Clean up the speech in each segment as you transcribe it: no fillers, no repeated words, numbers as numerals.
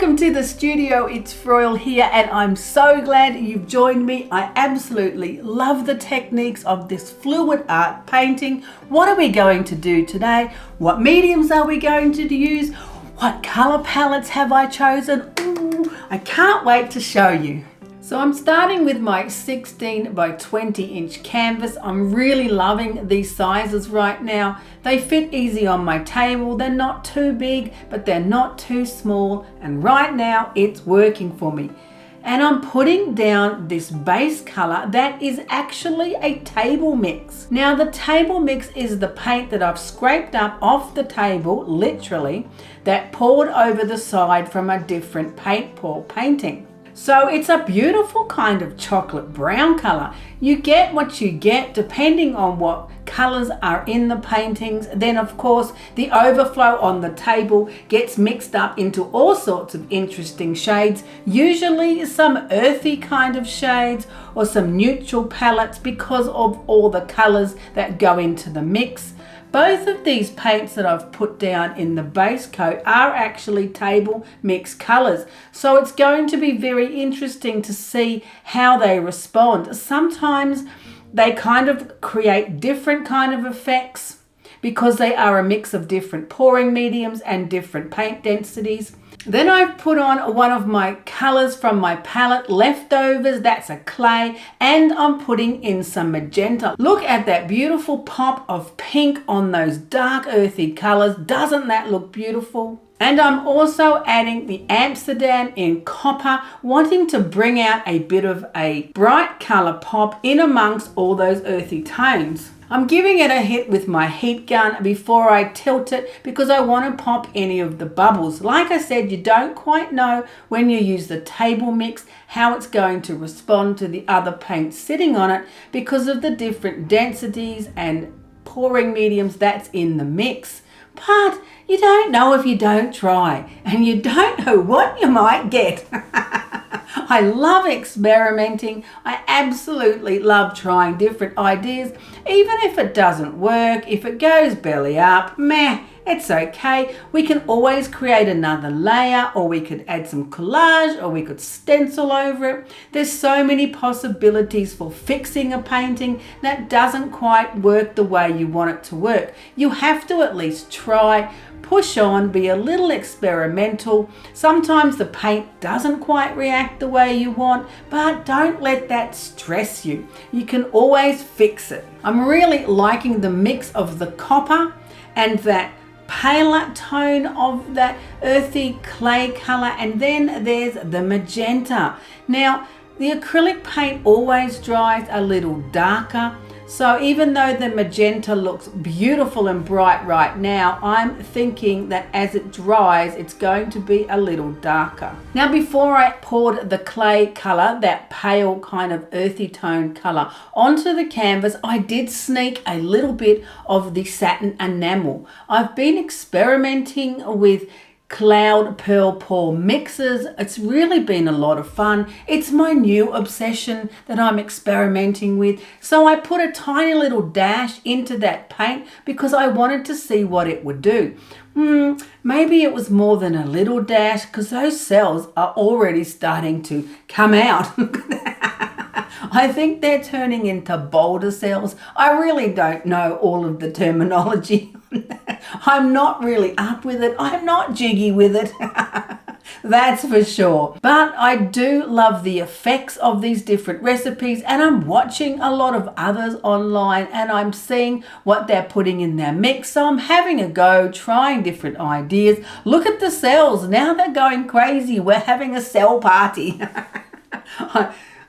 Welcome to the studio. It's Froyle here and I'm so glad you've joined me. I absolutely love the techniques of this fluid art painting. What are we going to do today? What mediums are we going to use? What color palettes have I chosen? Ooh, I can't wait to show you. So I'm starting with my 16 by 20 inch canvas. I'm really loving these sizes right now. They fit easy on my table. They're not too big, but they're not too small. And right now it's working for me. And I'm putting down this base color that is actually a table mix. Now the table mix is the paint that I've scraped up off the table, literally, that poured over the side from a different paint pour painting. So it's a beautiful kind of chocolate brown color. You get what you get depending on what colors are in the paintings. Then of course the overflow on the table gets mixed up into all sorts of interesting shades, usually some earthy kind of shades or some neutral palettes because of all the colors that go into the mix. Both of these paints that I've put down in the base coat are actually table mix colors. So it's going to be very interesting to see how they respond. Sometimes they kind of create different kind of effects because they are a mix of different pouring mediums and different paint densities. Then I've put on one of my colors from my palette, Leftovers, that's a clay, and I'm putting in some magenta. Look at that beautiful pop of pink on those dark earthy colors. Doesn't that look beautiful? And I'm also adding the Amsterdam in copper, wanting to bring out a bit of a bright color pop in amongst all those earthy tones. I'm giving it a hit with my heat gun before I tilt it because I want to pop any of the bubbles. Like I said, you don't quite know when you use the table mix how it's going to respond to the other paint sitting on it because of the different densities and pouring mediums that's in the mix. But you don't know if you don't try, and you don't know what you might get. I love experimenting. I absolutely love trying different ideas. Even if it doesn't work, if it goes belly up, meh, it's okay. We can always create another layer, or we could add some collage, or we could stencil over it. There's so many possibilities for fixing a painting that doesn't quite work the way you want it to work. You have to at least try, push on, be a little experimental. Sometimes the paint doesn't quite react the way you want, but don't let that stress you. You can always fix it. I'm really liking the mix of the copper and that paler tone of that earthy clay color, and then there's the magenta. Now the acrylic paint always dries a little darker, so even though the magenta looks beautiful and bright right now, I'm thinking that as it dries, it's going to be a little darker. Now, before I poured the clay color, that pale kind of earthy tone color, onto the canvas, I did sneak a little bit of the satin enamel. I've been experimenting with cloud pearl pour mixes. It's really been a lot of fun. It's my new obsession that I'm experimenting with. So I put a tiny little dash into that paint because I wanted to see what it would do. Maybe it was more than a little dash because those cells are already starting to come out. I think they're turning into boulder cells. I really don't know all of the terminology. I'm not really up with it. I'm not jiggy with it. That's for sure. But I do love the effects of these different recipes, and I'm watching a lot of others online and I'm seeing what they're putting in their mix. So I'm having a go, trying different ideas. Look at the cells. Now they're going crazy. We're having a cell party.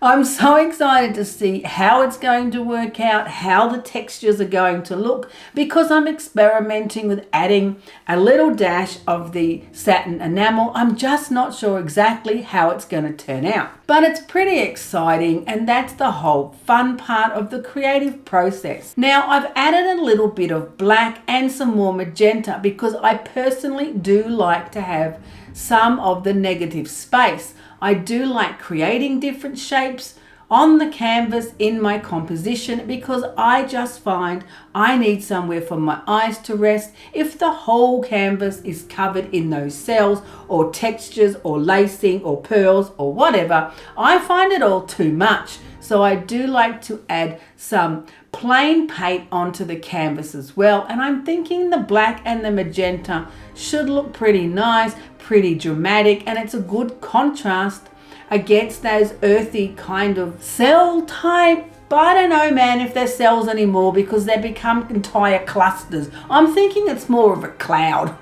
I'm so excited to see how it's going to work out, how the textures are going to look, because I'm experimenting with adding a little dash of the satin enamel. I'm just not sure exactly how it's going to turn out. But it's pretty exciting, and that's the whole fun part of the creative process. Now, I've added a little bit of black and some more magenta because I personally do like to have some of the negative space. I do like creating different shapes on the canvas in my composition, because I just find I need somewhere for my eyes to rest if the whole canvas is covered in those cells or textures or lacing or pearls or whatever. I find it all too much. So I do like to add some plain paint onto the canvas as well. And I'm thinking the black and the magenta should look pretty nice, pretty dramatic, and it's a good contrast against those earthy kind of cell type. But I don't know, man, if they're cells anymore, because they become entire clusters. I'm thinking it's more of a cloud.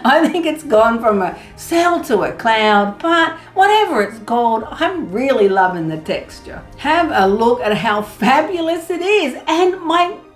I think it's gone from a cell to a cloud, but whatever it's called, I'm really loving the texture. Have a look at how fabulous it is. And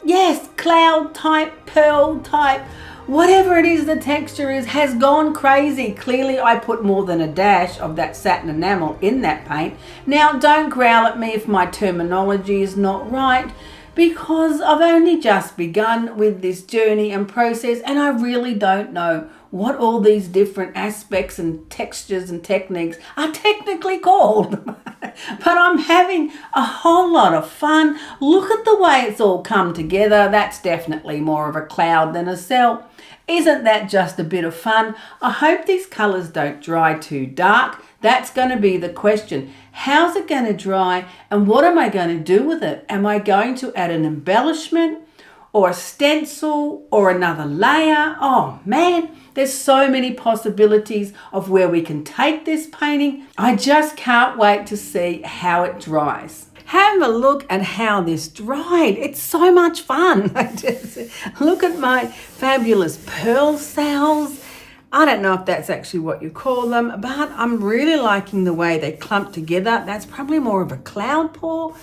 yes, cloud type, pearl type, whatever it is the texture is, has gone crazy. Clearly I put more than a dash of that satin enamel in that paint. Now don't growl at me if my terminology is not right, because I've only just begun with this journey and process, and I really don't know what all these different aspects and textures and techniques are technically called. But I'm having a whole lot of fun. Look at the way it's all come together. That's definitely more of a cloud than a cell. Isn't that just a bit of fun? I hope these colors don't dry too dark. That's going to be the question. How's it going to dry, and what am I going to do with it? Am I going to add an embellishment or a stencil or another layer? Oh man, there's so many possibilities of where we can take this painting. I just can't wait to see how it dries. Have a look at how this dried. It's so much fun. Look at my fabulous pearl cells. I don't know if that's actually what you call them, but I'm really liking the way they clump together. That's probably more of a cloud pour.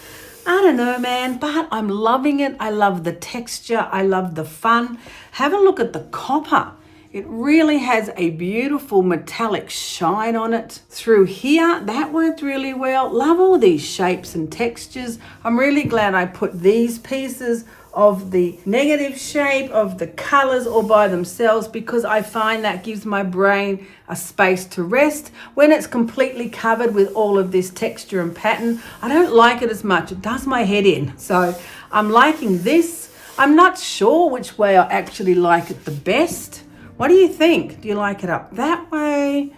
I don't know, man, but I'm loving it. I love the texture. I love the fun. Have a look at the copper. It really has a beautiful metallic shine on it. Through here, that worked really well. Love all these shapes and textures. I'm really glad I put these pieces of the negative shape of the colors all by themselves, because I find that gives my brain a space to rest. When it's completely covered with all of this texture and pattern, I don't like it as much. It does my head in. So I'm liking this. I'm not sure which way I actually like it the best. What do you think? Do you like it up that way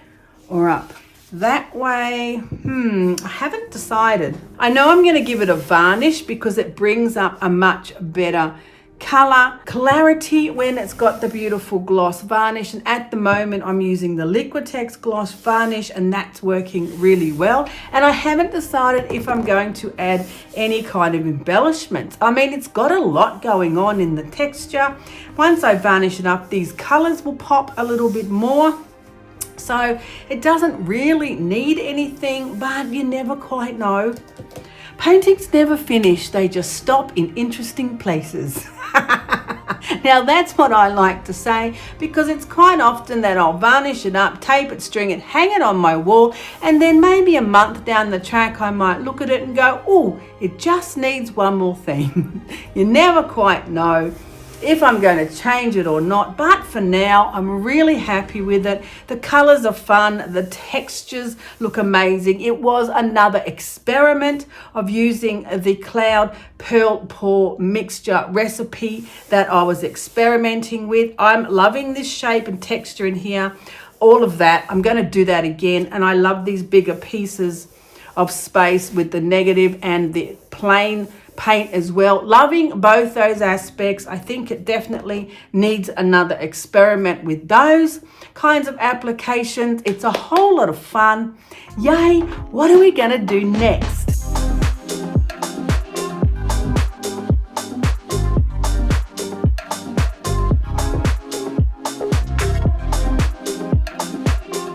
or up that way? I haven't decided. I know I'm going to give it a varnish because it brings up a much better color clarity when it's got the beautiful gloss varnish, and at the moment I'm using the Liquitex gloss varnish, and that's working really well. And I haven't decided if I'm going to add any kind of embellishments. I mean, it's got a lot going on in the texture. Once I varnish it up, these colors will pop a little bit more. So it doesn't really need anything, but you never quite know. Paintings never finish, they just stop in interesting places. Now that's what I like to say, because it's quite often that I'll varnish it up, tape it, string it, hang it on my wall, and then maybe a month down the track I might look at it and go, oh, it just needs one more thing. You never quite know if I'm going to change it or not, but for now I'm really happy with it. The colors are fun, the textures look amazing. It was another experiment of using the cloud pearl pour mixture recipe that I was experimenting with. I'm loving this shape and texture in here, all of that. I'm going to do that again, and I love these bigger pieces of space with the negative and the plain paint as well. Loving both those aspects. I think it definitely needs another experiment with those kinds of applications. It's a whole lot of fun. Yay! What are we going to do next?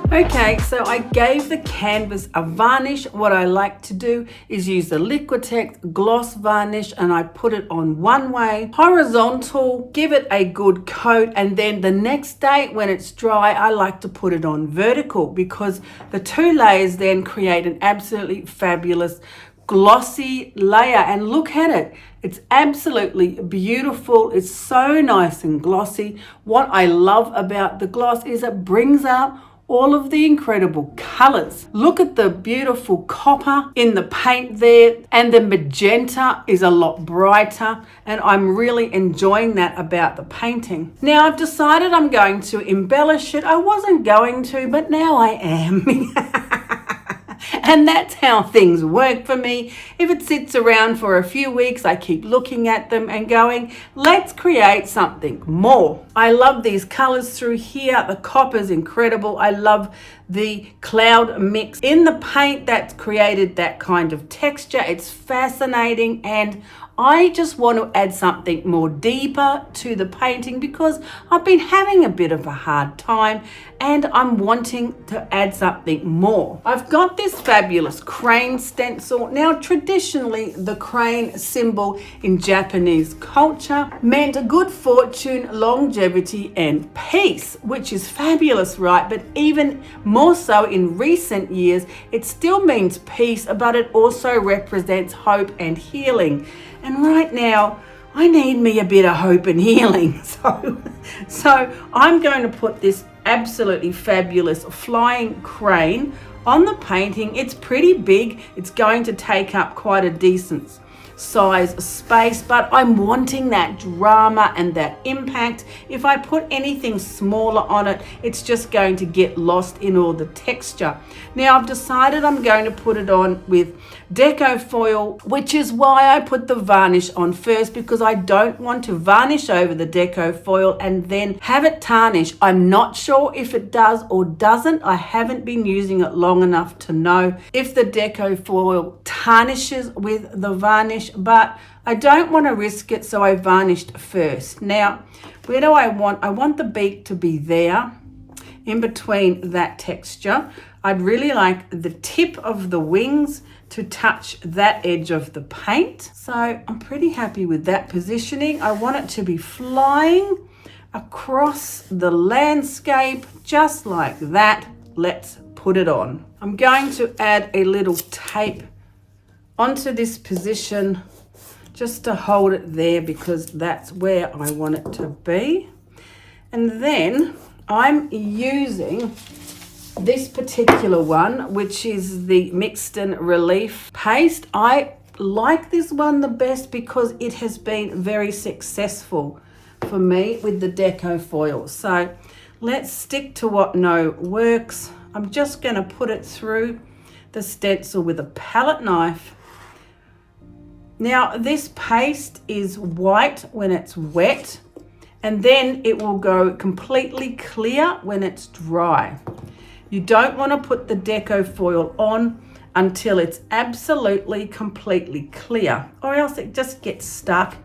Okay, so I gave the canvas a varnish. What I like to do is use the Liquitex gloss varnish, and I put it on one way, horizontal, give it a good coat, and then the next day when it's dry, I like to put it on vertical, because the two layers then create an absolutely fabulous glossy layer. And look at it. It's absolutely beautiful. It's so nice and glossy. What I love about the gloss is it brings out all of the incredible colors. Look at the beautiful copper in the paint there, and the magenta is a lot brighter, and I'm really enjoying that about the painting. Now I've decided I'm going to embellish it. I wasn't going to, but now I am. And that's how things work for me. If it sits around for a few weeks, I keep looking at them and going, let's create something more. I love these colors through here. The copper's incredible. I love the cloud mix in the paint that's created that kind of texture. It's fascinating, and I just want to add something more deeper to the painting because I've been having a bit of a hard time and I'm wanting to add something more. I've got this fabulous crane stencil. Now, traditionally, the crane symbol in Japanese culture meant good fortune, longevity, and peace, which is fabulous, right? But even more so in recent years, it still means peace, but it also represents hope and healing. And right now, I need me a bit of hope and healing. So I'm going to put this absolutely fabulous flying crane on the painting. It's pretty big. It's going to take up quite a decent size space, but I'm wanting that drama and that impact. If I put anything smaller on it, it's just going to get lost in all the texture. Now I've decided I'm going to put it on with deco foil, which is why I put the varnish on first, because I don't want to varnish over the deco foil and then have it tarnish. I'm not sure if it does or doesn't. I haven't been using it long enough to know if the deco foil tarnishes with the varnish, but I don't want to risk it, so I varnished first. Now, where do I want the beak to be there in between that texture. I'd really like the tip of the wings to touch that edge of the paint. So I'm pretty happy with that positioning. I want it to be flying across the landscape just like that. Let's put it on. I'm going to add a little tape onto this position just to hold it there because that's where I want it to be. And then I'm using this particular one, which is the Mixed and Relief paste. I like this one the best because it has been very successful for me with the deco foil. So let's stick to what works. I'm just going to put it through the stencil with a palette knife. Now this paste is white when it's wet, and then it will go completely clear when it's dry. You don't want to put the deco foil on until it's absolutely completely clear, or else it just gets stuck.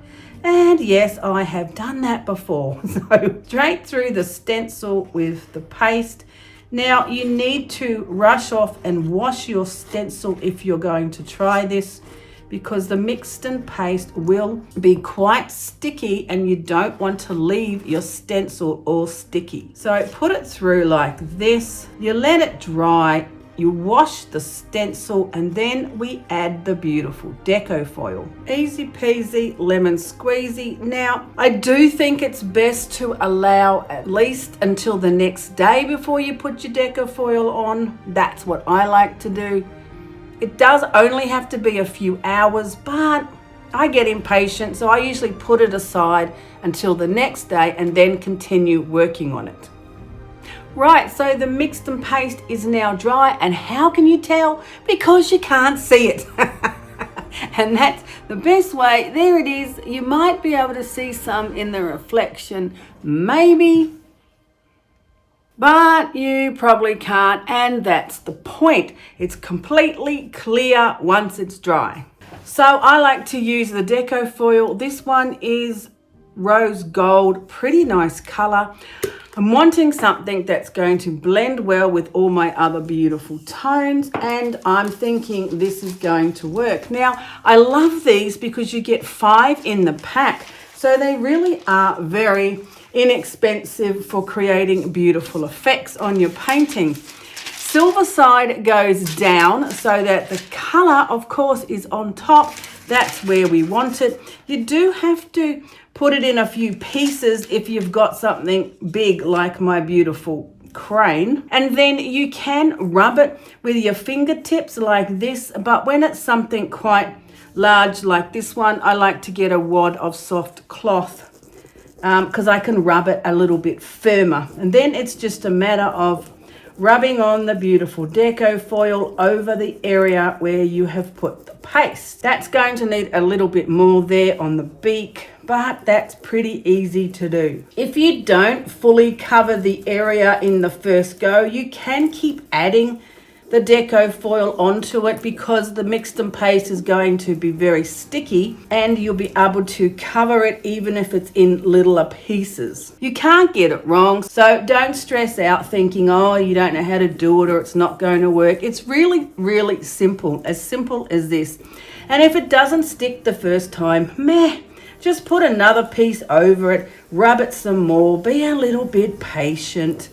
And yes, I have done that before. So straight through the stencil with the paste. Now you need to rush off and wash your stencil if you're going to try this, because the mixed and paste will be quite sticky and you don't want to leave your stencil all sticky. So put it through like this, you let it dry, you wash the stencil, and then we add the beautiful deco foil. Easy peasy, lemon squeezy. Now, I do think it's best to allow at least until the next day before you put your deco foil on. That's what I like to do. It does only have to be a few hours, but I get impatient, so I usually put it aside until the next day and then continue working on it. Right, so the mixed and paste is now dry, and how can you tell? Because you can't see it. And that's the best way. There it is. You might be able to see some in the reflection, maybe, but you probably can't, and that's the point. It's completely clear once it's dry. So I like to use the deco foil. This one is rose gold, pretty nice color. I'm wanting something that's going to blend well with all my other beautiful tones, and I'm thinking this is going to work. Now, I love these because you get 5 in the pack, so they really are very inexpensive for creating beautiful effects on your painting. Silver side goes down so that the color, of course, is on top. That's where we want it. You do have to put it in a few pieces if you've got something big like my beautiful crane, and then you can rub it with your fingertips like this. But when it's something quite large like this one, I like to get a wad of soft cloth because I can rub it a little bit firmer, and then it's just a matter of rubbing on the beautiful deco foil over the area where you have put the paste. That's going to need a little bit more there on the beak, but that's pretty easy to do. If you don't fully cover the area in the first go, you can keep adding the deco foil onto it because the mixed and paste is going to be very sticky, and you'll be able to cover it even if it's in littler pieces. You can't get it wrong, so don't stress out thinking, oh, you don't know how to do it or it's not going to work. It's really, really simple as this. And if it doesn't stick the first time, just put another piece over it, rub it some more, be a little bit patient,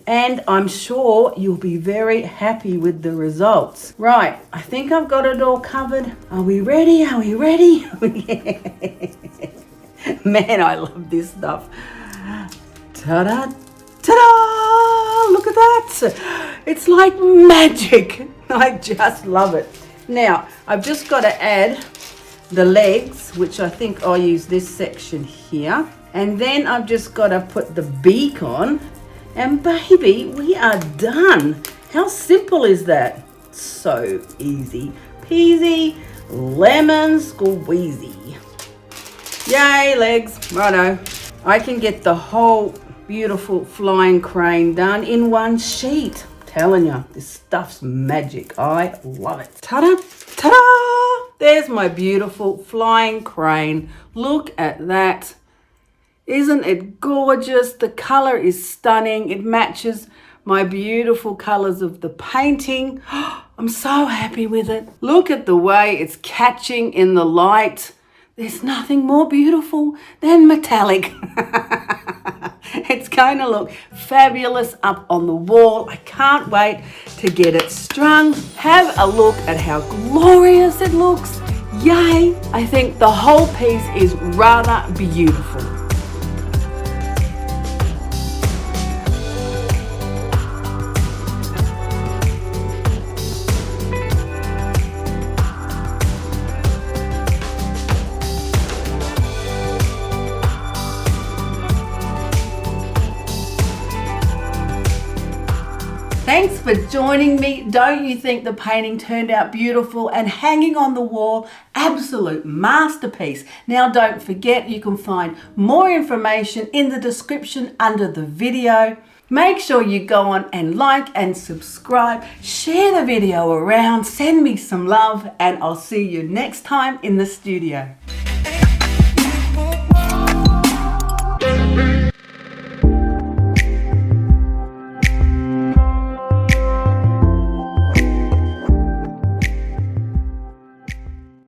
and I'm sure you'll be very happy with the results. Right, I think I've got it all covered. Are we ready? Are we ready? Man, I love this stuff. Ta-da, ta-da! Look at that. It's like magic. I just love it. Now, I've just got to add the legs, which I think I'll use this section here. And then I've just got to put the beak on. And baby, we are done. How simple is that? So easy peasy, lemon squeezy. Yay, legs. Righto. I can get the whole beautiful flying crane done in one sheet. Telling you, this stuff's magic. I love it. Ta-da, ta-da! There's my beautiful flying crane. Look at that. Isn't it gorgeous? The color is stunning. It matches my beautiful colors of the painting. I'm so happy with it. Look at the way it's catching in the light. There's nothing more beautiful than metallic. It's going to look fabulous up on the wall. I can't wait to get it strung. Have a look at how glorious it looks. Yay! I think the whole piece is rather beautiful. Thanks for joining me. Don't you think the painting turned out beautiful and hanging on the wall? Absolute masterpiece. Now don't forget, you can find more information in the description under the video. Make sure you go on and like and subscribe. Share the video around. Send me some love, and I'll see you next time in the studio.